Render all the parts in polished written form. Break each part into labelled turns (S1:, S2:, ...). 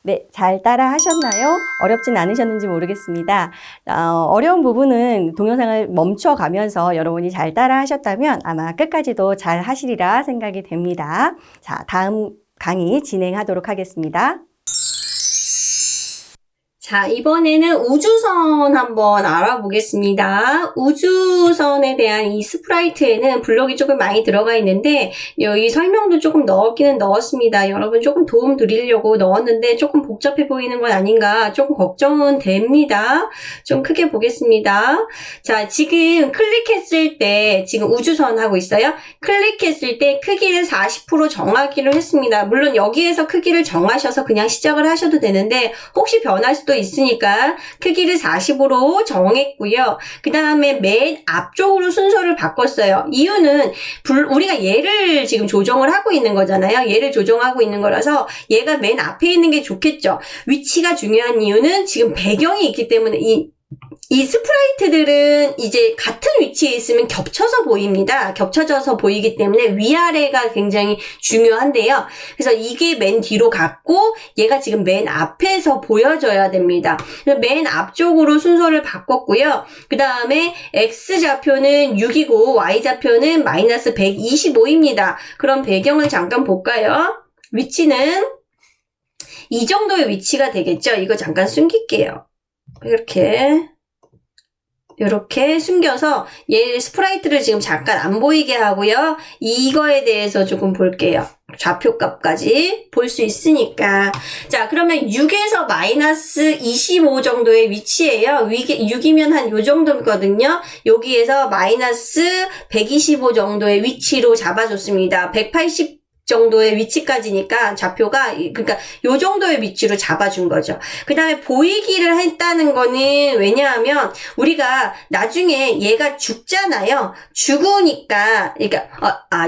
S1: 네, 잘 따라 하셨나요? 어렵진 않으셨는지 모르겠습니다. 어려운 부분은 동영상을 멈춰가면서 여러분이 잘 따라 하셨다면 아마 끝까지도 잘 하시리라 생각이 됩니다. 자, 다음 강의 진행하도록 하겠습니다.
S2: 자, 이번에는 우주선 한번 알아보겠습니다. 우주선에 대한 이 스프라이트에는 블록이 조금 많이 들어가 있는데 여기 설명도 조금 넣었기는 넣었습니다. 여러분 조금 도움 드리려고 넣었는데 조금 복잡해 보이는 건 아닌가 조금 걱정은 됩니다. 좀 크게 보겠습니다. 자, 지금 클릭했을 때 지금 우주선 하고 있어요. 클릭했을 때 크기를 40% 정하기로 했습니다. 물론 여기에서 크기를 정하셔서 그냥 시작을 하셔도 되는데 혹시 변할 수도 있으니까 크기를 40으로 정했고요. 그 다음에 맨 앞쪽으로 순서를 바꿨어요. 이유는 우리가 얘를 지금 조정을 하고 있는 거잖아요. 얘를 조정하고 있는 거라서 얘가 맨 앞에 있는 게 좋겠죠. 위치가 중요한 이유는 지금 배경이 있기 때문에 이 스프라이트들은 이제 같은 위치에 있으면 겹쳐서 보입니다. 겹쳐져서 보이기 때문에 위아래가 굉장히 중요한데요. 그래서 이게 맨 뒤로 갔고 얘가 지금 맨 앞에서 보여져야 됩니다. 그래서 맨 앞쪽으로 순서를 바꿨고요. 그 다음에 X좌표는 6이고 Y좌표는 마이너스 125입니다. 그럼 배경을 잠깐 볼까요? 위치는 이 정도의 위치가 되겠죠? 이거 잠깐 숨길게요. 이렇게 숨겨서 얘 스프라이트를 지금 잠깐 안 보이게 하고요. 이거에 대해서 조금 볼게요. 좌표값까지 볼 수 있으니까. 자, 그러면 6에서 마이너스 25 정도의 위치예요. 6이면 한 요 정도거든요. 여기에서 마이너스 125 정도의 위치로 잡아줬습니다. 180 정도의 위치까지니까 좌표가 그러니까 요 정도의 위치로 잡아준 거죠. 그 다음에 보이기를 했다는 거는 왜냐하면 우리가 나중에 얘가 죽잖아요. 죽으니까 그러니까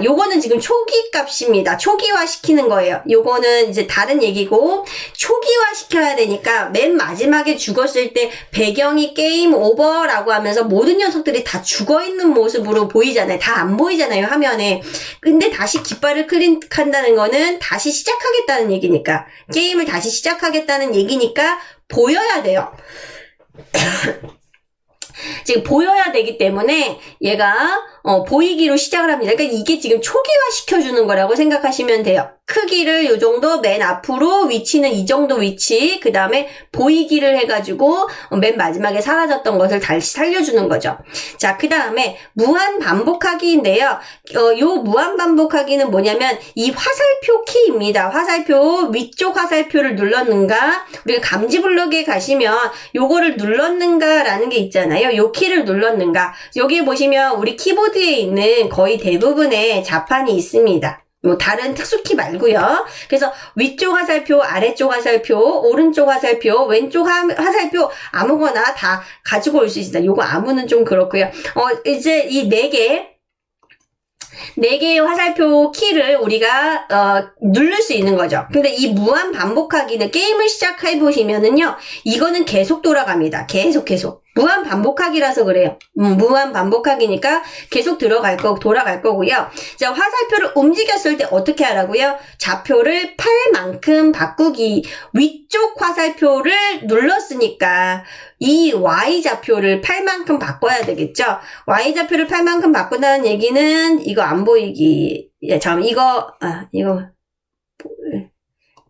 S2: 요거는 지금 초기 값입니다. 초기화 시키는 거예요. 요거는 이제 다른 얘기고 초기화 시켜야 되니까 맨 마지막에 죽었을 때 배경이 게임 오버라고 하면서 모든 녀석들이 다 죽어있는 모습으로 보이잖아요. 다 안 보이잖아요, 화면에. 근데 다시 깃발을 클릭한다는 거는 다시 시작하겠다는 얘기니까, 게임을 다시 시작하겠다는 얘기니까 보여야 돼요. 지금 보여야 되기 때문에 얘가 보이기로 시작을 합니다. 그러니까 이게 지금 초기화 시켜주는 거라고 생각하시면 돼요. 크기를 요 정도, 맨 앞으로 위치는 이 정도 위치, 그 다음에 보이기를 해가지고 맨 마지막에 사라졌던 것을 다시 살려주는 거죠. 자, 그 다음에 무한 반복하기인데요. 요 무한 반복하기는 뭐냐면 이 화살표 키입니다. 화살표, 위쪽 화살표를 눌렀는가, 우리가 감지 블록에 가시면 요거를 눌렀는가라는 게 있잖아요. 요 키를 눌렀는가. 여기 보시면 우리 키보드에 있는 거의 대부분의 자판이 있습니다. 뭐 다른 특수키 말고요. 그래서 위쪽 화살표, 아래쪽 화살표, 오른쪽 화살표, 왼쪽 화살표 아무거나 다 가지고 올 수 있습니다. 요거 아무는 좀 그렇고요. 이제 이 4개의 화살표 키를 우리가 누를 수 있는 거죠. 근데 이 무한 반복하기는 게임을 시작해 보시면은요, 이거는 계속 돌아갑니다. 계속 무한 반복하기라서 그래요. 무한 반복하기니까 계속 돌아갈 거고요. 자, 화살표를 움직였을 때 어떻게 하라고요? 좌표를 8만큼 바꾸기. 위쪽 화살표를 눌렀으니까 이 Y좌표를 8만큼 바꿔야 되겠죠? Y좌표를 8만큼 바꾼다는 얘기는 이거 안 보이기.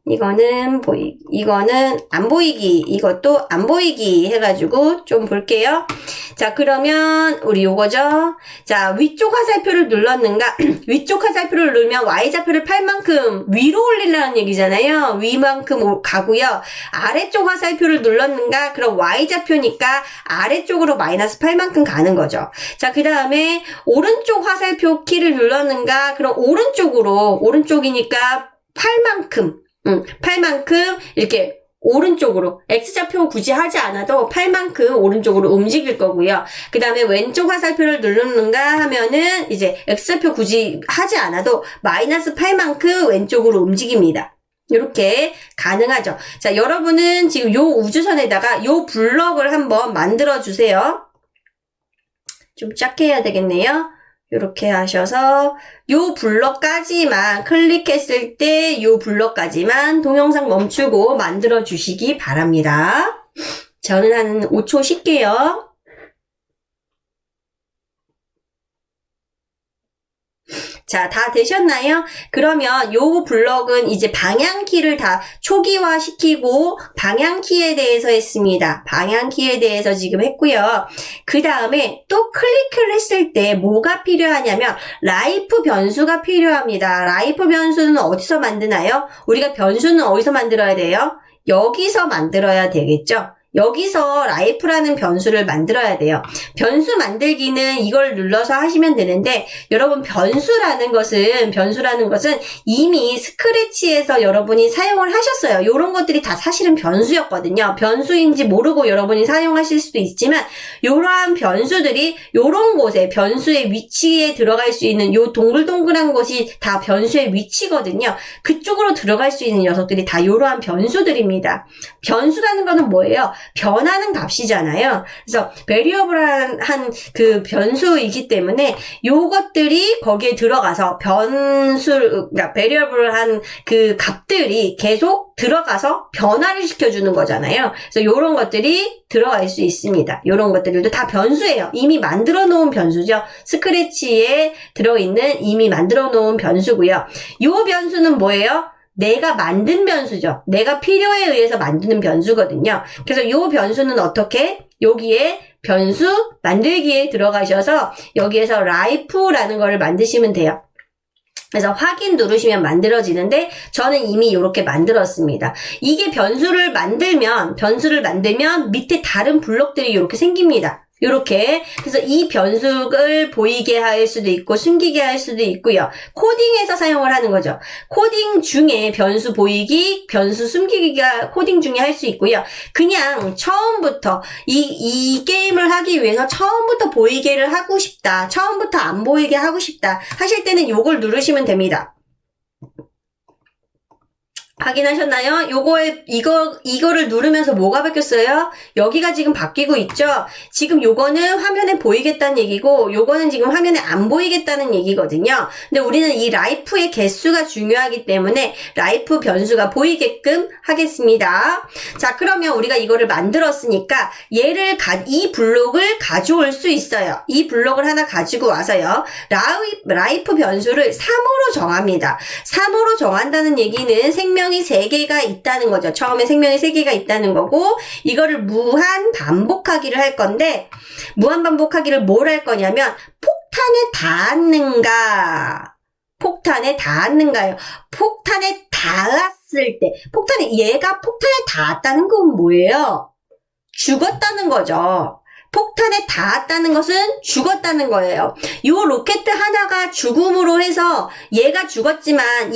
S2: 이거는 보이기, 이거는 안 보이기, 이것도 안 보이기 해가지고 좀 볼게요. 자, 그러면 우리 요거죠. 자, 위쪽 화살표를 눌렀는가? 위쪽 화살표를 누르면 Y좌표를 8만큼 위로 올리라는 얘기잖아요. 위만큼 가고요. 아래쪽 화살표를 눌렀는가? 그럼 Y좌표니까 아래쪽으로 마이너스 8만큼 가는 거죠. 자, 그 다음에 오른쪽 화살표 키를 눌렀는가? 그럼 오른쪽이니까 8만큼 8만큼 이렇게 오른쪽으로 X좌표 굳이 하지 않아도 8만큼 오른쪽으로 움직일 거고요. 그 다음에 왼쪽 화살표를 누르는가 하면은 이제 X좌표 굳이 하지 않아도 마이너스 8만큼 왼쪽으로 움직입니다. 이렇게 가능하죠. 자, 여러분은 지금 요 우주선에다가 요 블럭을 한번 만들어 주세요. 좀 작게 해야 되겠네요. 이렇게 하셔서 요 블럭까지만 클릭했을 때 요 블럭까지만 동영상 멈추고 만들어 주시기 바랍니다. 저는 한 5초 쉴게요. 자, 다 되셨나요? 그러면 요 블럭은 이제 방향키를 다 초기화 시키고 방향키에 대해서 했습니다. 방향키에 대해서 지금 했고요. 그 다음에 또 클릭을 했을 때 뭐가 필요하냐면 라이프 변수가 필요합니다. 라이프 변수는 어디서 만드나요? 우리가 변수는 어디서 만들어야 돼요? 여기서 만들어야 되겠죠? 여기서 라이프라는 변수를 만들어야 돼요. 변수 만들기는 이걸 눌러서 하시면 되는데 여러분 변수라는 것은 이미 스크래치에서 여러분이 사용을 하셨어요. 이런 것들이 다 사실은 변수였거든요. 변수인지 모르고 여러분이 사용하실 수도 있지만 이러한 변수들이 이런 곳에 변수의 위치에 들어갈 수 있는 요 동글동글한 것이 다 변수의 위치거든요. 그쪽으로 들어갈 수 있는 녀석들이 다 이러한 변수들입니다. 변수라는 거는 뭐예요? 변하는 값이잖아요. 그래서 베리어블한 그 변수이기 때문에 요것들이 거기에 들어가서 그러니까 베리어블한 그 값들이 계속 들어가서 변화를 시켜주는 거잖아요. 그래서 요런 것들이 들어갈 수 있습니다. 요런 것들도 다 변수예요. 이미 만들어 놓은 변수죠. 스크래치에 들어있는 이미 만들어 놓은 변수고요. 요 변수는 뭐예요? 내가 만든 변수죠. 내가 필요에 의해서 만드는 변수거든요. 그래서 요 변수는 어떻게? 여기에 변수 만들기에 들어가셔서 여기에서 라이프라는 거를 만드시면 돼요. 그래서 확인 누르시면 만들어지는데 저는 이미 이렇게 만들었습니다. 이게 변수를 만들면 밑에 다른 블록들이 이렇게 생깁니다. 요렇게. 그래서 이 변수를 보이게 할 수도 있고 숨기게 할 수도 있고요. 코딩에서 사용을 하는 거죠. 코딩 중에 변수 보이기, 변수 숨기기가 코딩 중에 할 수 있고요. 그냥 처음부터 이 게임을 하기 위해서 처음부터 보이게를 하고 싶다. 처음부터 안 보이게 하고 싶다. 하실 때는 요걸 누르시면 됩니다. 확인하셨나요? 이거를 누르면서 뭐가 바뀌었어요? 여기가 지금 바뀌고 있죠? 지금 요거는 화면에 보이겠다는 얘기고, 요거는 지금 화면에 안 보이겠다는 얘기거든요. 근데 우리는 이 라이프의 개수가 중요하기 때문에 라이프 변수가 보이게끔 하겠습니다. 자, 그러면 우리가 이거를 만들었으니까 이 블록을 가져올 수 있어요. 이 블록을 하나 가지고 와서요. 라이프 변수를 3으로 정합니다. 3으로 정한다는 얘기는 생명이 3개가 있다는 거죠. 처음에 생명이 3개가 있다는 거고 이거를 무한 반복하기를 할 건데 무한 반복하기를 뭘 할 거냐면 폭탄에 닿았는가? 폭탄에 닿았는가요? 폭탄에 닿았을 때 얘가 폭탄에 닿았다는 건 뭐예요? 죽었다는 거죠. 폭탄에 닿았다는 것은 죽었다는 거예요. 요 로켓 하나가 죽음으로 해서 얘가 죽었지만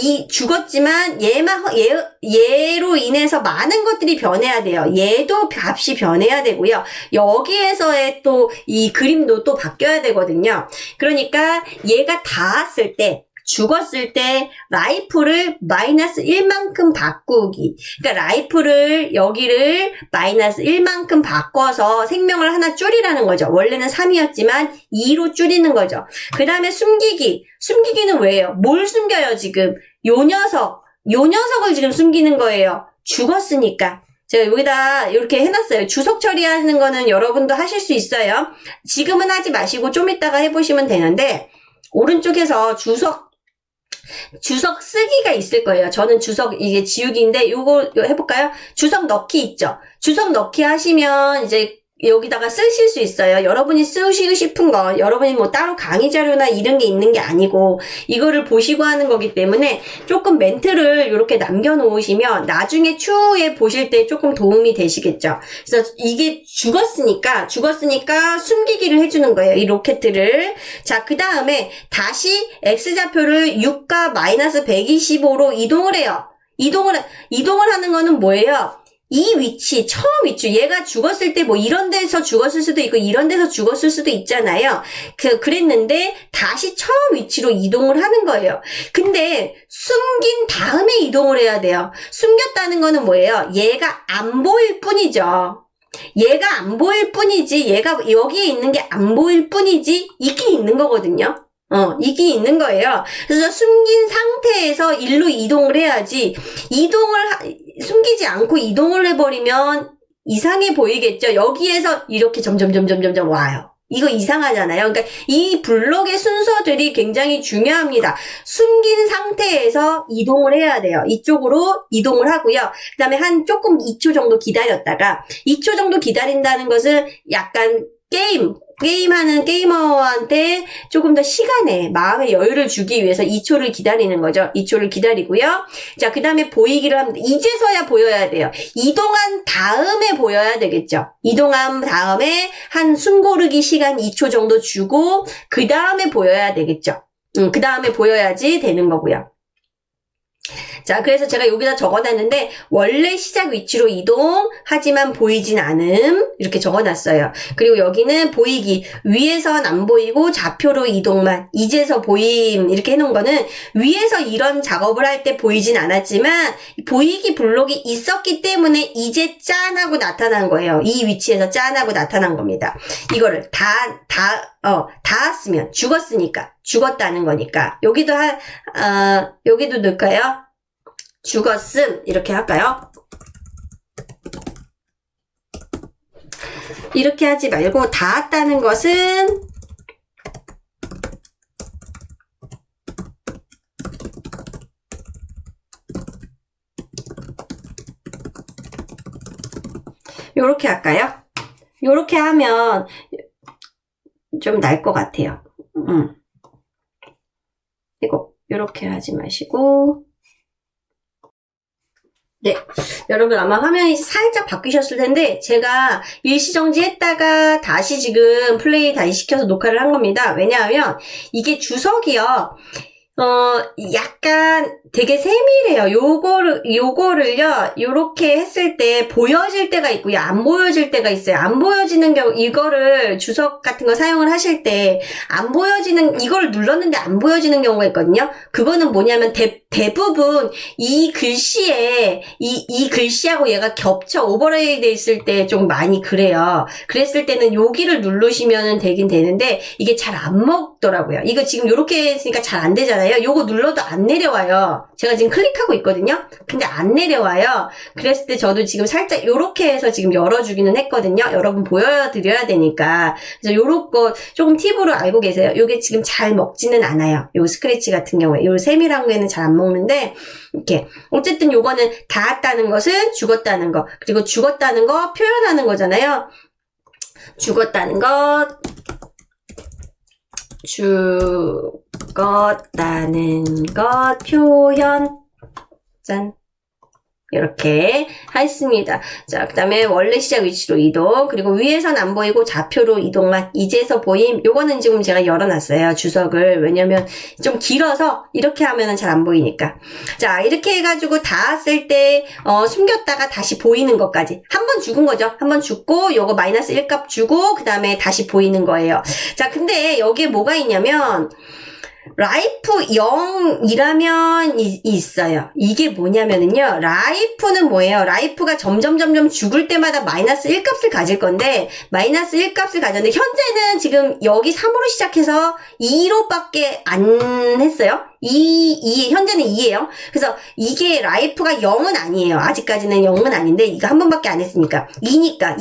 S2: 얘로 인해서 많은 것들이 변해야 돼요. 얘도 값이 변해야 되고요. 여기에서의 또 이 그림도 또 바뀌어야 되거든요. 그러니까 얘가 닿았을 때 죽었을 때 라이프를 마이너스 1만큼 바꾸기. 그러니까 라이프를 여기를 마이너스 1만큼 바꿔서 생명을 하나 줄이라는 거죠. 원래는 3이었지만 2로 줄이는 거죠. 그 다음에 숨기기는 왜예요? 뭘 숨겨요 지금? 요 녀석을 지금 숨기는 거예요. 죽었으니까. 제가 여기다 이렇게 해놨어요. 주석 처리하는 거는 여러분도 하실 수 있어요. 지금은 하지 마시고 좀 이따가 해보시면 되는데 오른쪽에서 주석 쓰기가 있을 거예요. 저는 이게 지우기인데 요거 해볼까요? 주석 넣기 있죠? 주석 넣기 하시면 이제 여기다가 쓰실 수 있어요. 여러분이 쓰시고 싶은 거, 여러분이 뭐 따로 강의 자료나 이런 게 있는 게 아니고 이거를 보시고 하는 거기 때문에 조금 멘트를 이렇게 남겨놓으시면 나중에 추후에 보실 때 조금 도움이 되시겠죠. 그래서 이게 죽었으니까 숨기기를 해주는 거예요. 이 로켓을. 자, 그 다음에 다시 X좌표를 6과 마이너스 125로 이동을 해요. 이동을 하는 거는 뭐예요? 이 위치, 처음 위치, 얘가 죽었을 때 뭐 이런 데서 죽었을 수도 있고 이런 데서 죽었을 수도 있잖아요. 그랬는데 다시 처음 위치로 이동을 하는 거예요. 근데 숨긴 다음에 이동을 해야 돼요. 숨겼다는 거는 뭐예요? 얘가 안 보일 뿐이죠. 얘가 안 보일 뿐이지, 얘가 여기에 있는 게 안 보일 뿐이지, 있긴 있는 거거든요. 이게 있는 거예요. 그래서 숨긴 상태에서 일로 이동을 해야지, 숨기지 않고 이동을 해버리면 이상해 보이겠죠? 여기에서 이렇게 점점 와요. 이거 이상하잖아요. 그러니까 이 블록의 순서들이 굉장히 중요합니다. 숨긴 상태에서 이동을 해야 돼요. 이쪽으로 이동을 하고요. 그 다음에 한 조금 2초 정도 기다렸다가, 2초 정도 기다린다는 것은 약간 게임하는 게이머한테 조금 더 시간에 마음의 여유를 주기 위해서 2초를 기다리는 거죠. 2초를 기다리고요. 자, 그 다음에 보이기를 합니다. 이제서야 보여야 돼요. 이동한 다음에 보여야 되겠죠. 이동한 다음에 한 숨 고르기 시간 2초 정도 주고 그 다음에 보여야 되겠죠. 그 다음에 보여야지 되는 거고요. 자, 그래서 제가 여기다 적어놨는데, 원래 시작 위치로 이동, 하지만 보이진 않음, 이렇게 적어놨어요. 그리고 여기는 보이기, 위에선 안 보이고 좌표로 이동만, 이제서 보임, 이렇게 해놓은 거는 위에서 이런 작업을 할 때 보이진 않았지만, 보이기 블록이 있었기 때문에 이제 짠 하고 나타난 거예요. 이 위치에서 짠 하고 나타난 겁니다. 이거를 닿았으면, 죽었다는 거니까. 여기도 넣을까요? 죽었음, 이렇게 할까요? 이렇게 하지 말고, 닿았다는 것은, 요렇게 할까요? 요렇게 하면 좀 나을 것 같아요. 이거, 요렇게 하지 마시고, 네, 여러분 아마 화면이 살짝 바뀌셨을 텐데 제가 일시정지 했다가 다시 지금 플레이 다시 시켜서 녹화를 한 겁니다. 왜냐하면 이게 주석이요. 약간 되게 세밀해요. 요거를요, 요렇게 했을 때 보여질 때가 있고요, 안 보여질 때가 있어요. 안 보여지는 경우, 이거를 주석 같은 거 사용을 하실 때, 이걸 눌렀는데 안 보여지는 경우가 있거든요? 그거는 뭐냐면, 대부분 이 글씨에, 이 글씨하고 얘가 겹쳐 오버레이 돼 있을 때 좀 많이 그래요. 그랬을 때는 여기를 누르시면 되긴 되는데, 이게 잘 안 먹더라고요. 이거 지금 요렇게 했으니까 잘 안 되잖아요. 요거 눌러도 안 내려와요. 제가 지금 클릭하고 있거든요. 근데 안 내려와요. 그랬을 때 저도 지금 살짝 요렇게 해서 지금 열어주기는 했거든요. 여러분 보여드려야 되니까. 그래서 요런 거 조금 팁으로 알고 계세요. 요게 지금 잘 먹지는 않아요. 요 스크래치 같은 경우에. 요 세밀한 거에는 잘 안 먹는데, 이렇게. 어쨌든 요거는 닿았다는 것은 죽었다는 거. 그리고 죽었다는 거 표현하는 거잖아요. 죽었다는 것. 죽었다는 것 표현. 짠. 이렇게 했습니다. 자, 그 다음에 원래 시작 위치로 이동, 그리고 위에선 안 보이고 좌표로 이동만, 이제서 보임. 요거는 지금 제가 열어놨어요, 주석을. 왜냐면 좀 길어서 이렇게 하면은 잘 안 보이니까. 자, 이렇게 해가지고 닿았을 때 숨겼다가 다시 보이는 것까지 한 번 죽은 거죠. 한 번 죽고 요거 마이너스 1값 주고 그 다음에 다시 보이는 거예요. 자, 근데 여기에 뭐가 있냐면 라이프 0이라면 있어요. 이게 뭐냐면은요, 라이프는 뭐예요? 라이프가 점점 죽을 때마다 마이너스 1값을 가질 건데, 마이너스 1값을 가졌는데, 현재는 지금 여기 3으로 시작해서 2로밖에 안 했어요. 현재는 2예요. 그래서 이게 라이프가 0은 아니에요. 아직까지는 0은 아닌데, 이거 한 번밖에 안 했으니까. 2니까.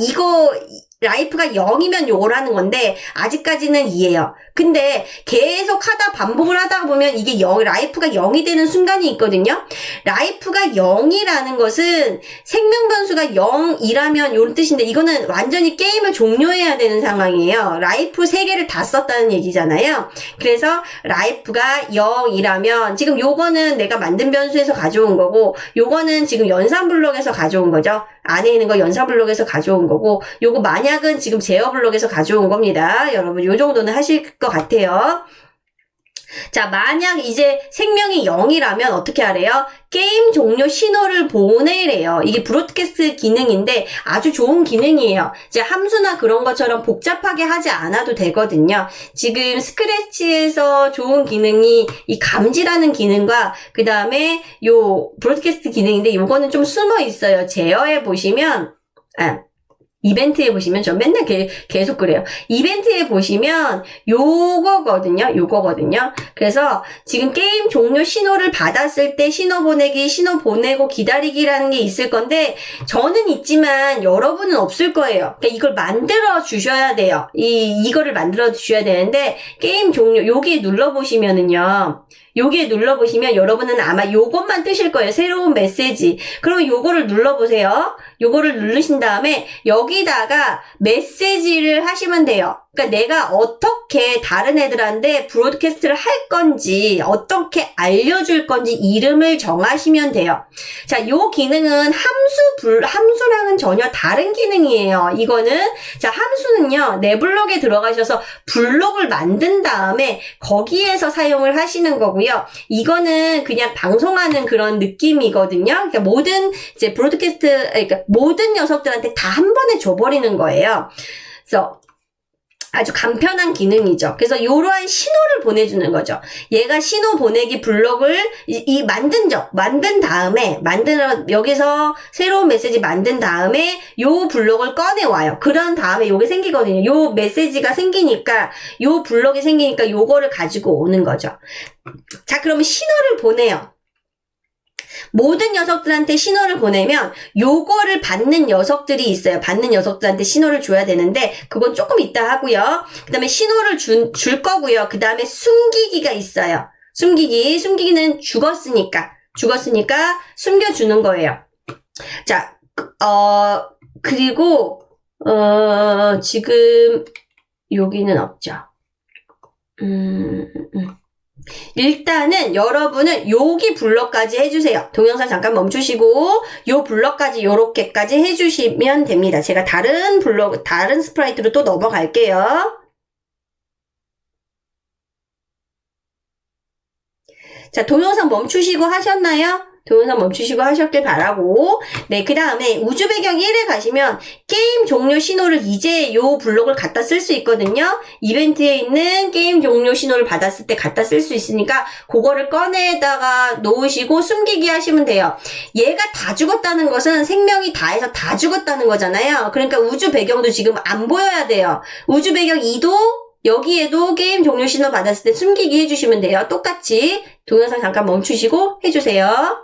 S2: 라이프가 0이면 요거라는 건데 아직까지는 2예요. 근데 계속 반복을 하다 보면 이게 라이프가 0이 되는 순간이 있거든요. 라이프가 0이라는 것은 생명 변수가 0이라면 요런 뜻인데, 이거는 완전히 게임을 종료해야 되는 상황이에요. 라이프 3개를 다 썼다는 얘기잖아요. 그래서 라이프가 0이라면 지금 요거는 내가 만든 변수에서 가져온 거고, 요거는 지금 연산 블록에서 가져온 거죠. 안에 있는 거 연산 블록에서 가져온 거고, 요거 만약은 지금 제어 블록에서 가져온 겁니다. 여러분 요 정도는 하실 것 같아요. 자, 만약 이제 생명이 0이라면 어떻게 하래요? 게임 종료 신호를 보내래요. 이게 브로드캐스트 기능인데 아주 좋은 기능이에요. 이제 함수나 그런 것처럼 복잡하게 하지 않아도 되거든요. 지금 스크래치에서 좋은 기능이 이 감지라는 기능과 그 다음에 요 브로드캐스트 기능인데, 요거는 좀 숨어 있어요. 제어해 보시면, 이벤트에 보시면, 저 맨날 계속 그래요. 이벤트에 보시면 요거거든요. 그래서 지금 게임 종료 신호를 받았을 때 신호 보내기, 신호 보내고 기다리기라는 게 있을 건데, 저는 있지만 여러분은 없을 거예요. 그러니까 이걸 만들어 주셔야 돼요. 이거를 만들어 주셔야 되는데, 게임 종료, 여기에 눌러보시면은요, 여기에 눌러보시면 여러분은 아마 요것만 뜨실 거예요. 새로운 메시지. 그러면 요거를 눌러보세요. 요거를 누르신 다음에 여기다가 메시지를 하시면 돼요. 그러니까 내가 어떻게 다른 애들한테 브로드캐스트를 할 건지, 어떻게 알려줄 건지 이름을 정하시면 돼요. 자, 요 기능은 함수랑은 전혀 다른 기능이에요. 이거는, 자, 함수는요, 내 블록에 들어가셔서 블록을 만든 다음에 거기에서 사용을 하시는 거고요. 이거는 그냥 방송하는 그런 느낌이거든요. 그러니까 모든 이제 브로드캐스트, 그러니까 모든 녀석들한테 다 한 번에 줘버리는 거예요. 그래서 아주 간편한 기능이죠. 그래서 이러한 신호를 보내주는 거죠. 얘가 신호 보내기 블록을 만든 다음에 여기서 새로운 메시지 만든 다음에 요 블록을 꺼내와요. 그런 다음에 요게 생기거든요. 요 메시지가 생기니까 요 블록이 생기니까 요거를 가지고 오는 거죠. 자, 그러면 신호를 보내요. 모든 녀석들한테 신호를 보내면 요거를 받는 녀석들이 있어요. 받는 녀석들한테 신호를 줘야 되는데 그건 조금 이따 하고요. 그 다음에 신호를 줄 거고요. 그 다음에 숨기기가 있어요. 숨기기는 죽었으니까 숨겨주는 거예요. 자, 그리고 지금 여기는 없죠. 일단은 여러분은 여기 블럭까지 해주세요. 동영상 잠깐 멈추시고 요 블럭까지 요렇게까지 해주시면 됩니다. 제가 다른 스프라이트로 또 넘어갈게요. 자, 동영상 멈추시고 하셨나요? 동영상 멈추시고 하셨길 바라고. 네, 그 다음에 우주 배경 1에 가시면 게임 종료 신호를 이제 요 블록을 갖다 쓸 수 있거든요. 이벤트에 있는 게임 종료 신호를 받았을 때 갖다 쓸 수 있으니까 그거를 꺼내다가 놓으시고 숨기기 하시면 돼요. 얘가 다 죽었다는 것은 생명이 다해서 다 죽었다는 거잖아요. 그러니까 우주 배경도 지금 안 보여야 돼요. 우주 배경 2도 여기에도 게임 종료 신호 받았을 때 숨기기 해주시면 돼요. 똑같이 동영상 잠깐 멈추시고 해주세요.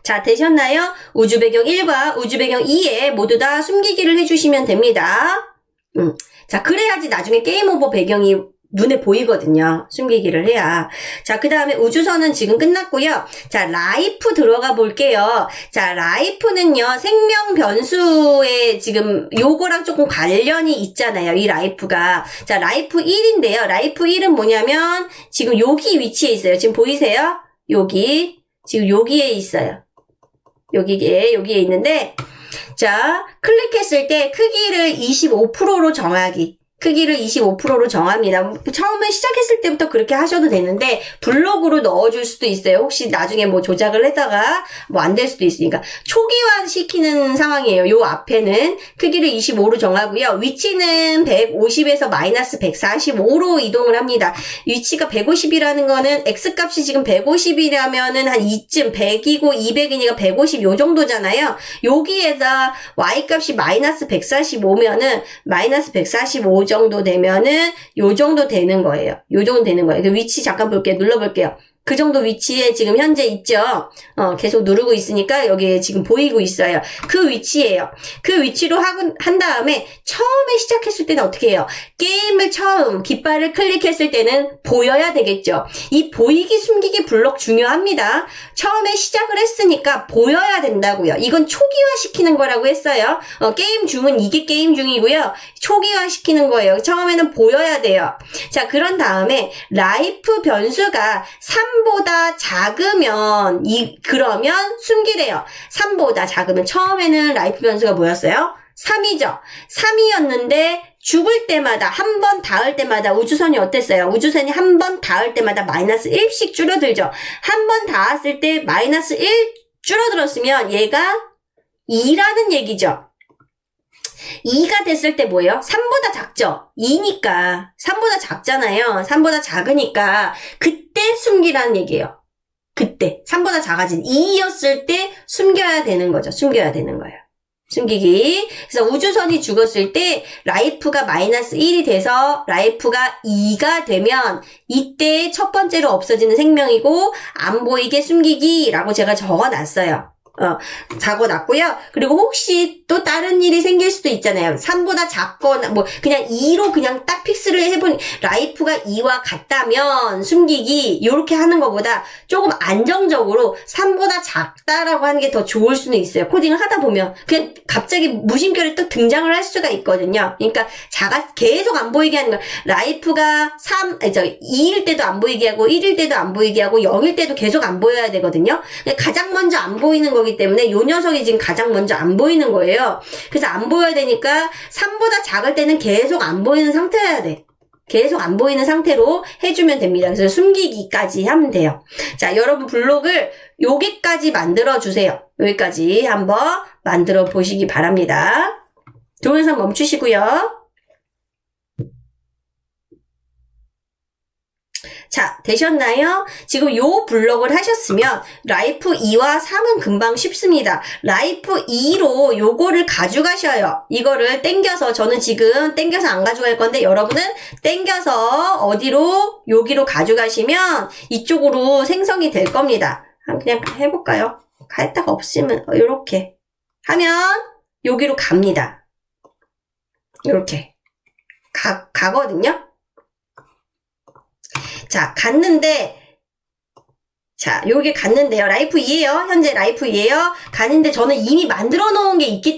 S2: 자, 되셨나요? 우주 배경 1과 우주 배경 2에 모두 다 숨기기를 해주시면 됩니다. 자, 그래야지 나중에 게임 오버 배경이 눈에 보이거든요. 숨기기를 해야. 자, 그 다음에 우주선은 지금 끝났고요. 자, 라이프 들어가 볼게요. 자, 라이프는요, 생명 변수에 지금 요거랑 조금 관련이 있잖아요. 이 라이프가. 자, 라이프 1인데요. 라이프 1은 뭐냐면, 지금 여기 위치에 있어요. 지금 보이세요? 지금 여기에 있어요. 여기에 있는데, 자, 클릭했을 때 크기를 25%로 정하기. 크기를 25%로 정합니다. 처음에 시작했을 때부터 그렇게 하셔도 되는데 블록으로 넣어줄 수도 있어요. 혹시 나중에 뭐 조작을 하다가 뭐 안 될 수도 있으니까 초기화 시키는 상황이에요. 요 앞에는 크기를 25로 정하고요. 위치는 150에서 마이너스 145로 이동을 합니다. 위치가 150이라는 거는 X값이 지금 150이라면은 한 이쯤 100이고 200이니까 150 요 정도잖아요. 여기에다 Y값이 마이너스 145면은 마이너스 145 정도 되면은 요 정도 되는 거예요. 요 정도 되는 거예요. 그 위치 잠깐 볼게요. 눌러볼게요. 그 정도 위치에 지금 현재 있죠. 계속 누르고 있으니까 여기에 지금 보이고 있어요. 그 위치예요. 그 위치로 한 다음에 처음에 시작했을 때는 어떻게 해요? 게임을 처음 깃발을 클릭했을 때는 보여야 되겠죠. 이 보이기 숨기기 블록 중요합니다. 처음에 시작을 했으니까 보여야 된다고요. 이건 초기화 시키는 거라고 했어요. 게임 중은 이게 게임 중이고요. 초기화 시키는 거예요. 처음에는 보여야 돼요. 자, 그런 다음에 라이프 변수가 3보다 작으면 그러면 숨기래요. 3보다 작으면 처음에는 라이프 변수가 뭐였어요? 3이죠. 3이었는데 죽을 때마다 한 번 닿을 때마다 우주선이 어땠어요? 우주선이 한 번 닿을 때마다 마이너스 1씩 줄어들죠. 한 번 닿았을 때 마이너스 1 줄어들었으면 얘가 2라는 얘기죠. 2가 됐을 때 뭐예요? 3보다 작죠? 2니까 3보다 작잖아요. 3보다 작으니까 그때 숨기라는 얘기예요. 그때 3보다 작아진 2였을 때 숨겨야 되는 거죠. 숨겨야 되는 거예요. 숨기기. 그래서 우주선이 죽었을 때 라이프가 마이너스 1이 돼서 라이프가 2가 되면 이때 첫 번째로 없어지는 생명이고 안 보이게 숨기기라고 제가 적어놨어요. 적어놨고요. 그리고 혹시 또 다른 일이 생길 수도 있잖아요. 3보다 작거나 뭐 그냥 2로 그냥 딱 픽스를 해보니 라이프가 2와 같다면 숨기기 요렇게 하는 것보다 조금 안정적으로 3보다 작다라고 하는 게 더 좋을 수는 있어요. 코딩을 하다 보면 그냥 갑자기 무심결에 또 등장을 할 수가 있거든요. 그러니까 계속 안 보이게 하는 거예요. 라이프가 2일 때도 안 보이게 하고 1일 때도 안 보이게 하고 0일 때도 계속 안 보여야 되거든요. 가장 먼저 안 보이는 거기 때문에 요 녀석이 지금 가장 먼저 안 보이는 거예요. 그래서 안 보여야 되니까 3보다 작을 때는 계속 안 보이는 상태여야 돼. 계속 안 보이는 상태로 해주면 됩니다. 그래서 숨기기까지 하면 돼요. 자, 여러분 블록을 여기까지 만들어 주세요. 여기까지 한번 만들어 보시기 바랍니다. 동영상 멈추시고요. 자, 되셨나요? 지금 요 블록을 하셨으면 라이프 2와 3은 금방 쉽습니다. 라이프 2로 요거를 가져가셔요. 이거를 땡겨서 저는 지금 땡겨서 안 가져갈 건데 여러분은 땡겨서 어디로? 여기로 가져가시면 이쪽으로 생성이 될 겁니다. 그냥 해볼까요? 갈 데가 없으면 요렇게 하면 여기로 갑니다. 요렇게 가거든요. 자, 요게 갔는데요. 라이프 2예요. 현재 라이프 2예요. 가는데 저는 이미 만들어 놓은 게 있기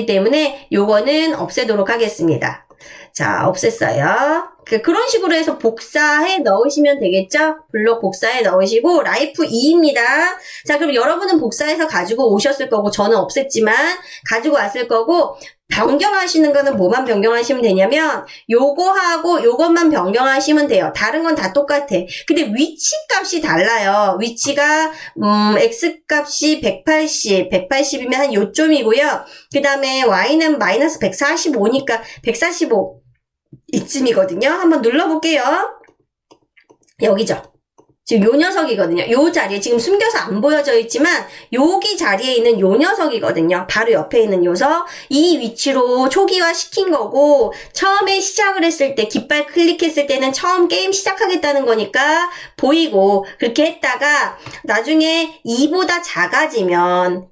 S2: 때문에 요거는 없애도록 하겠습니다. 자, 없앴어요. 그런 식으로 해서 복사해 넣으시면 되겠죠? 블록 복사해 넣으시고, 라이프 2입니다. 자, 그럼 여러분은 복사해서 가지고 오셨을 거고, 저는 없앴지만, 가지고 왔을 거고, 변경하시는 거는 뭐만 변경하시면 되냐면 요거하고 요것만 변경하시면 돼요. 다른 건 다 똑같아. 근데 위치 값이 달라요. 위치가 x 값이 180이면 한 요쯤이고요. 그 다음에 y는 마이너스 145니까 145 이쯤이거든요. 한번 눌러볼게요. 여기죠. 지금 요 녀석이거든요. 요 자리에 지금 숨겨서 안 보여져 있지만 여기 자리에 있는 요 녀석이거든요. 바로 옆에 있는 녀석. 이 위치로 초기화 시킨 거고 처음에 시작을 했을 때 깃발 클릭했을 때는 처음 게임 시작하겠다는 거니까 보이고 그렇게 했다가 나중에 2보다 작아지면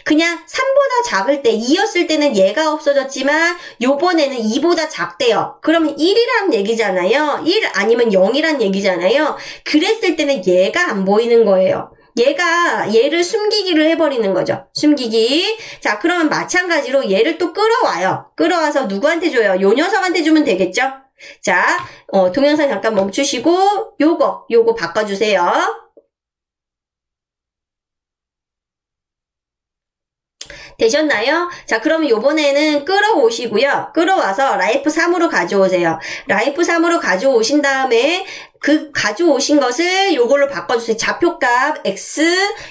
S2: 그냥 3보다 작을 때 2였을 때는 얘가 없어졌지만 요번에는 2보다 작대요. 그러면 1이라는 얘기잖아요. 1 아니면 0이라는 얘기잖아요. 그랬을 때는 얘가 안 보이는 거예요. 얘를 숨기기를 해버리는 거죠. 숨기기. 자, 그러면 마찬가지로 얘를 또 끌어와요. 끌어와서 누구한테 줘요? 요 녀석한테 주면 되겠죠? 자, 동영상 잠깐 멈추시고 요거 바꿔주세요. 되셨나요? 자, 그러면 요번에는 끌어오시고요. 끌어와서 라이프 3으로 가져오세요. 라이프 3으로 가져오신 다음에 그 가져오신 것을 요걸로 바꿔주세요. 좌표값 x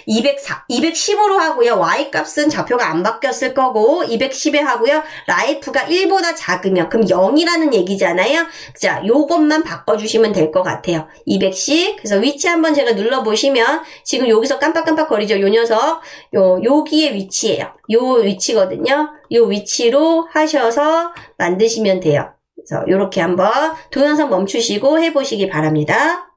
S2: 210으로 하고요. y 값은 좌표가 안 바뀌었을 거고 210에 하고요. 라이프가 1보다 작으면 그럼 0이라는 얘기잖아요. 자, 요것만 바꿔주시면 될 것 같아요. 210. 그래서 위치 한번 제가 눌러보시면 지금 여기서 깜빡깜빡 거리죠. 요 녀석. 여기의 위치예요. 요 위치거든요. 요 위치로 하셔서 만드시면 돼요. 그래서 요렇게 한번 동영상 멈추시고 해보시기 바랍니다.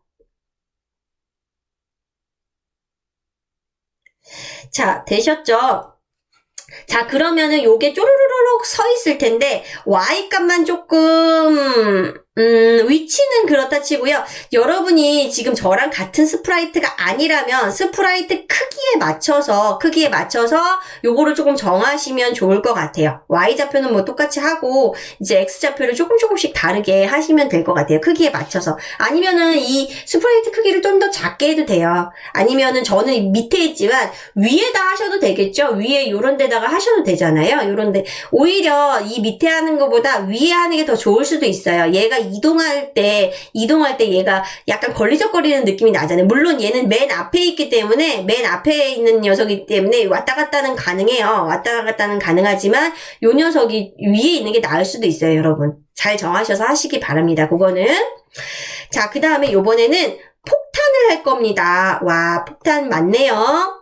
S2: 자, 되셨죠? 자, 그러면은 요게 쪼르르륵 서 있을 텐데 y 값만 조금 위치는 그렇다 치고요. 여러분이 지금 저랑 같은 스프라이트가 아니라면 스프라이트 크기에 맞춰서 요거를 조금 정하시면 좋을 것 같아요. Y좌표는 뭐 똑같이 하고 이제 X좌표를 조금씩 다르게 하시면 될 것 같아요. 크기에 맞춰서. 아니면은 이 스프라이트 크기를 좀 더 작게 해도 돼요. 아니면은 저는 밑에 있지만 위에다 하셔도 되겠죠. 위에 요런 데다가 하셔도 되잖아요. 요런데 오히려 이 밑에 하는 것보다 위에 하는 게 더 좋을 수도 있어요. 얘가 이동할 때 얘가 약간 걸리적거리는 느낌이 나잖아요. 물론 얘는 맨 앞에 있기 때문에 맨 앞에 있는 녀석이기 때문에 왔다 갔다는 가능해요. 왔다 갔다는 가능하지만 요 녀석이 위에 있는 게 나을 수도 있어요, 여러분. 잘 정하셔서 하시기 바랍니다. 그거는. 자, 그 다음에 요번에는 폭탄을 할 겁니다. 와, 폭탄 맞네요.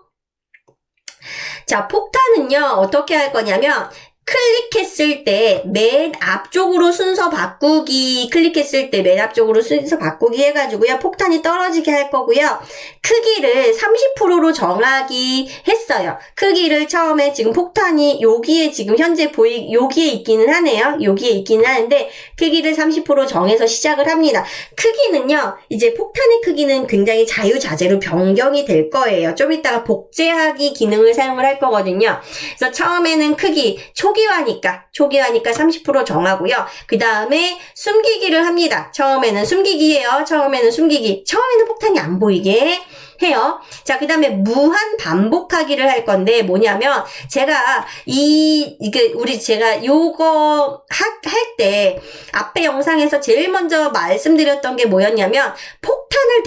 S2: 자, 폭탄은요, 어떻게 할 거냐면, 클릭했을 때 맨 앞쪽으로 순서 바꾸기, 클릭했을 때 맨 앞쪽으로 순서 바꾸기 해가지고요, 폭탄이 떨어지게 할 거고요. 크기를 30%로 정하기 했어요. 크기를 처음에 지금 폭탄이 여기에 지금 현재 여기에 있기는 하네요. 여기에 있기는 하는데, 크기를 30% 정해서 시작을 합니다. 크기는요, 이제 폭탄의 크기는 굉장히 자유자재로 변경이 될 거예요. 좀 이따가 복제하기 기능을 사용을 할 거거든요. 그래서 처음에는 크기, 초기화니까 30% 정하고요. 그 다음에 숨기기를 합니다. 처음에는 숨기기예요. 처음에는 폭탄이 안 보이게 해요. 자, 그 다음에 무한 반복하기를 할 건데 뭐냐면 제가 제가 요거 할 때 앞에 영상에서 제일 먼저 말씀드렸던 게 뭐였냐면 폭탄을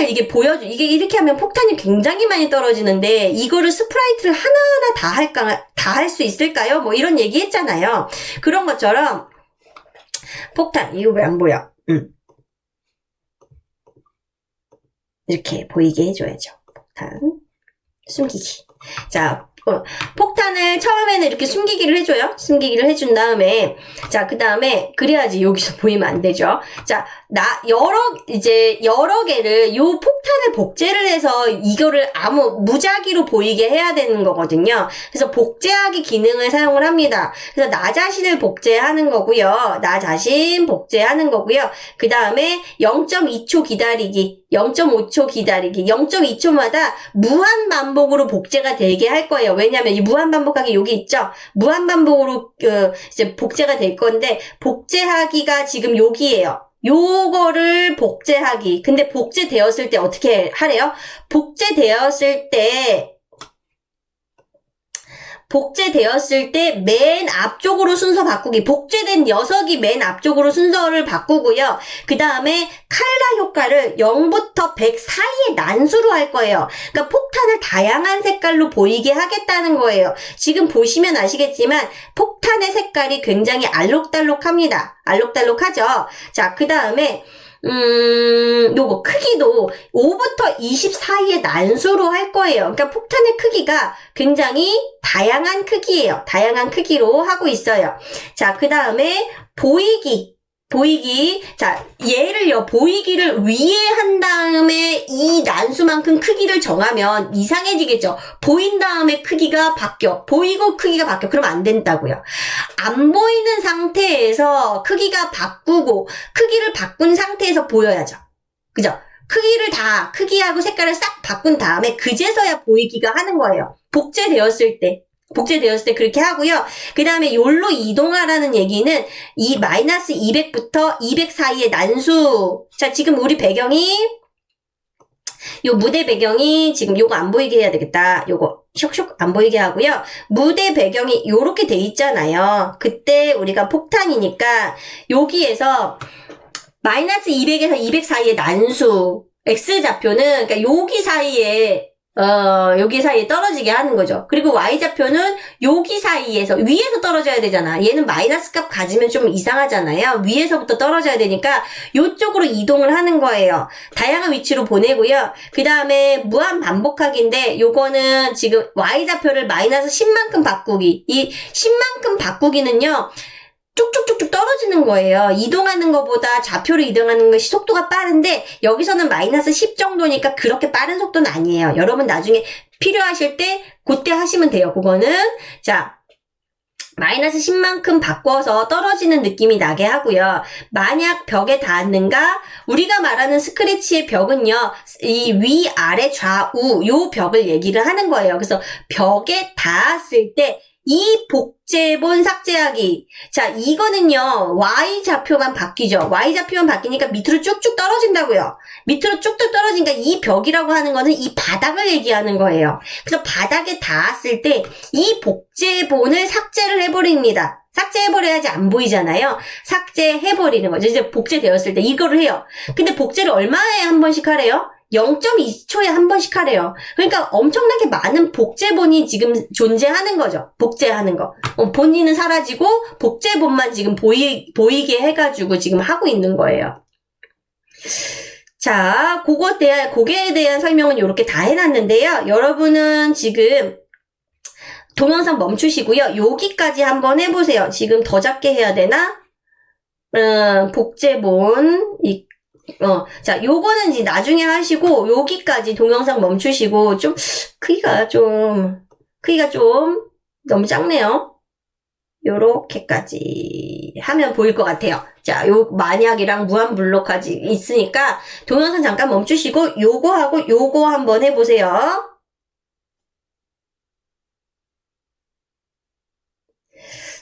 S2: 이게 이렇게 하면 폭탄이 굉장히 많이 떨어지는데, 이거를 스프라이트를 하나하나 다 할 수 있을까요? 뭐 이런 얘기 했잖아요. 그런 것처럼, 폭탄, 이거 왜 안 보여? 이렇게 보이게 해줘야죠. 폭탄. 숨기기. 자, 폭탄을 처음에는 이렇게 숨기기를 해줘요. 숨기기를 해준 다음에, 자, 그 다음에, 그래야지 여기서 보이면 안 되죠. 자, 여러 개를, 요 폭탄을 복제를 해서 이거를 무작위로 보이게 해야 되는 거거든요. 그래서 복제하기 기능을 사용을 합니다. 그래서 나 자신을 복제하는 거고요. 그 다음에 0.2초 기다리기, 0.5초 기다리기, 0.2초마다 무한 반복으로 복제가 되게 할 거예요. 왜냐면 이 무한 반복하기 여기 있죠? 무한 반복으로, 이제 복제가 될 건데, 복제하기가 지금 여기에요. 요거를 복제하기. 근데 복제되었을 때 어떻게 하래요? 복제되었을 때 맨 앞쪽으로 순서 바꾸기. 복제된 녀석이 맨 앞쪽으로 순서를 바꾸고요. 그 다음에 칼라 효과를 0부터 100 사이의 난수로 할 거예요. 그러니까 폭탄을 다양한 색깔로 보이게 하겠다는 거예요. 지금 보시면 아시겠지만 폭탄의 색깔이 굉장히 알록달록합니다. 알록달록하죠? 자, 그 다음에 요거 크기도 5부터 20 사이의 난수로 할 거예요. 그러니까 폭탄의 크기가 굉장히 다양한 크기예요. 다양한 크기로 하고 있어요. 자, 그 다음에 보이기. 자, 보이기를 위에 한 다음에 이 난수만큼 크기를 정하면 이상해지겠죠. 보인 다음에 크기가 바뀌어. 보이고 크기가 바뀌어. 그러면 안 된다고요. 안 보이는 상태에서 크기를 바꾼 상태에서 보여야죠. 그죠? 크기하고 색깔을 싹 바꾼 다음에 그제서야 보이기가 하는 거예요. 복제되었을 때 그렇게 하고요. 그 다음에 요로 이동하라는 얘기는 이 마이너스 200부터 200 사이의 난수. 자, 지금 우리 무대 배경이 지금 요거 안 보이게 해야 되겠다. 요거 쇽쇽 안 보이게 하고요. 무대 배경이 요렇게 돼 있잖아요. 그때 우리가 폭탄이니까 여기에서 마이너스 200에서 200 사이의 난수. X좌표는 그러니까 여기 사이에 떨어지게 하는 거죠. 그리고 Y좌표는 여기 사이에서, 위에서 떨어져야 되잖아. 얘는 마이너스 값 가지면 좀 이상하잖아요. 위에서부터 떨어져야 되니까 요쪽으로 이동을 하는 거예요. 다양한 위치로 보내고요. 그 다음에 무한 반복하기인데, 요거는 지금 Y좌표를 마이너스 10만큼 바꾸기. 이 10만큼 바꾸기는요, 쭉쭉쭉쭉 떨어지는 거예요. 이동하는 것보다 좌표로 이동하는 것이 속도가 빠른데 여기서는 마이너스 10 정도니까 그렇게 빠른 속도는 아니에요. 여러분 나중에 필요하실 때 그때 하시면 돼요. 그거는 자 마이너스 10만큼 바꿔서 떨어지는 느낌이 나게 하고요. 만약 벽에 닿았는가? 우리가 말하는 스크래치의 벽은요. 이 위, 아래, 좌우 요 벽을 얘기를 하는 거예요. 그래서 벽에 닿았을 때 이 복제본 삭제하기. 자, 이거는요, Y좌표만 바뀌죠. Y좌표만 바뀌니까 밑으로 쭉쭉 떨어진다고요. 밑으로 쭉쭉 떨어지니까 이 벽이라고 하는 거는 이 바닥을 얘기하는 거예요. 그래서 바닥에 닿았을 때 이 복제본을 삭제를 해버립니다. 삭제해버려야지 안 보이잖아요. 삭제해버리는 거죠. 이제 복제되었을 때 이거를 해요. 근데 복제를 얼마에 한 번씩 하래요? 0.2초에 한 번씩 하래요. 그러니까 엄청나게 많은 복제본이 지금 존재하는 거죠. 복제하는 거. 본인은 사라지고 복제본만 지금 보이게 해가지고 지금 하고 있는 거예요. 자, 그거에 대한 설명은 이렇게 다 해놨는데요. 여러분은 지금 동영상 멈추시고요. 여기까지 한번 해보세요. 지금 더 작게 해야 되나? 복제본, 자, 요거는 이제 나중에 하시고, 여기까지 동영상 멈추시고, 크기가 좀 너무 작네요. 요렇게까지 하면 보일 것 같아요. 자, 만약이랑 무한블록까지 있으니까, 동영상 잠깐 멈추시고, 요거하고 요거 한번 해보세요.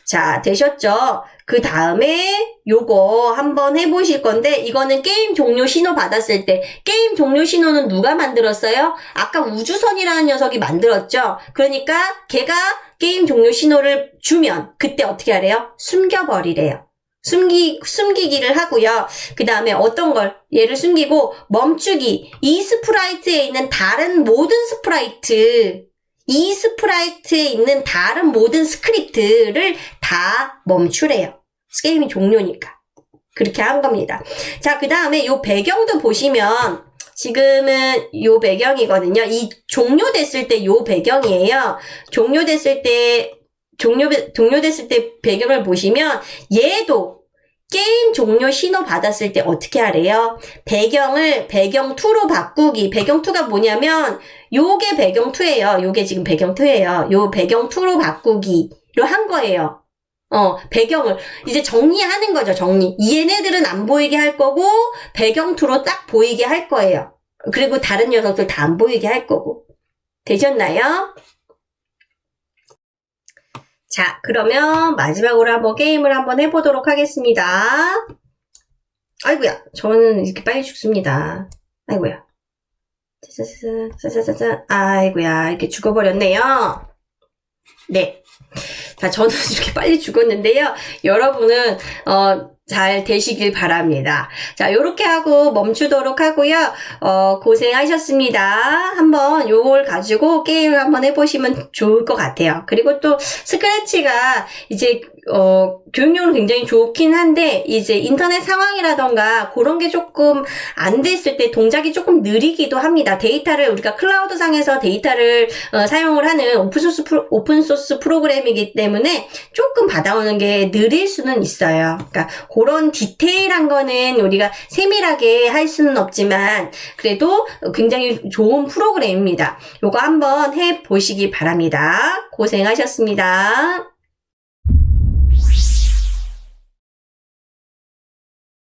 S2: 자, 되셨죠? 그 다음에 요거 한번 해보실 건데, 이거는 게임 종료 신호 받았을 때, 게임 종료 신호는 누가 만들었어요? 아까 우주선이라는 녀석이 만들었죠? 그러니까 걔가 게임 종료 신호를 주면 그때 어떻게 하래요? 숨겨버리래요. 숨기기를 하고요. 그 다음에 어떤 걸, 얘를 숨기고 멈추기. 이 스프라이트에 있는 다른 모든 스프라이트, 이 스프라이트에 있는 다른 모든 스크립트를 다 멈추래요. 게임이 종료니까. 그렇게 한 겁니다. 자, 그 다음에 요 배경도 보시면 지금은 요 배경이거든요. 이 종료됐을 때 요 배경이에요. 종료됐을 때 배경을 보시면 얘도 게임 종료 신호 받았을 때 어떻게 하래요? 배경을 배경 2로 바꾸기. 배경 2가 뭐냐면 요게 배경 2예요. 요게 지금 배경 2예요. 요 배경 2로 바꾸기로 한 거예요. 배경을 이제 정리하는 거죠. 정리. 얘네들은 안 보이게 할 거고 배경 2로 딱 보이게 할 거예요. 그리고 다른 녀석들 다 안 보이게 할 거고. 되셨나요? 자, 그러면 마지막으로 한번 게임을 한번 해보도록 하겠습니다. 아이고야, 저는 이렇게 빨리 죽습니다. 아이고야. 짜자자자, 아이고야, 이렇게 죽어버렸네요. 네. 자, 저는 이렇게 빨리 죽었는데요. 여러분은, 잘 되시길 바랍니다. 자, 요렇게 하고 멈추도록 하고요. 고생하셨습니다. 한번 요걸 가지고 게임을 한번 해보시면 좋을 것 같아요. 그리고 또 스크래치가 이제 교육용으로 굉장히 좋긴 한데 이제 인터넷 상황이라던가 그런 게 조금 안 됐을 때 동작이 조금 느리기도 합니다. 데이터를 우리가 클라우드 상에서 데이터를 사용을 하는 오픈소스 프로그램이기 때문에 조금 받아오는 게 느릴 수는 있어요. 그러니까 그런 디테일한 거는 우리가 세밀하게 할 수는 없지만 그래도 굉장히 좋은 프로그램입니다. 요거 한번 해보시기 바랍니다. 고생하셨습니다.